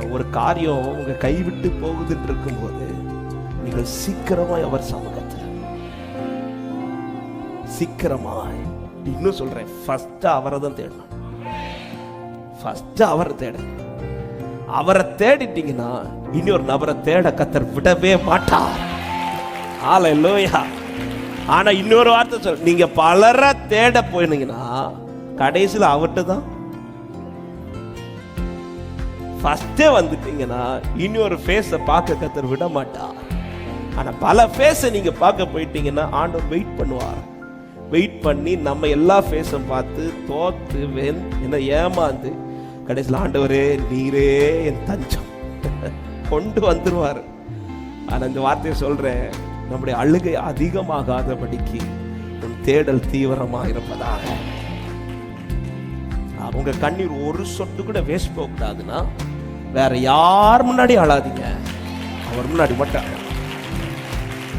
ஒரு காரியம் உங்க கைவிட்டு போகுதுன்னு இருக்கும்போது நீங்கள் சீக்கிரமாய் அவர் சமூகத்தில் சீக்கிரமாய், இன்னும் சொல்றேன், ஃபர்ஸ்ட் அவரை தான் தேடணும். ஃபர்ஸ்ட் அவரை தேடுங்க. அவரை தேடிட்டீங்கன்னா இன்னொரு நபரை தேட கர்த்தர் விடவே மாட்டார். ஹல்லேலூயா. ஆனா இன்னொரு வார்த்தை சொல்ல, நீங்க பலரை தேட போயினீங்கன்னா கடைசியில் அவர்கிட்ட தான் ஃபர்ஸ்டே வந்துட்டீங்கன்னா இன்னொரு ஃபேஸை பார்க்க கர்த்தர் விட மாட்டார். ஆனா பல ஃபேஸை நீங்க பார்க்க போயிட்டீங்கன்னா ஆண்டவர் வெயிட் பண்ணுவார். வெயிட் பண்ணி நம்ம எல்லா ஃபேஸும் பார்த்து தோத்து என்ன ஏமாந்து கடைசியில் ஆண்டவரே நீரே என் தஞ்சம் கொண்டு வந்துருவார். ஆனா இந்த வார்த்தையை சொல்றேன், நம்முடைய அழுகை அதிகமாகாதபடிக்கு உன் தேடல் தீவிரமாக இருப்பதாக. உங்க கண்ணீர் ஒரு சொட்டு கூட வேஸ்ட் போக கூடாதுன்னா வேற யார் முன்னாடி அழாதீங்க, அவர் முன்னாடி மட்டும்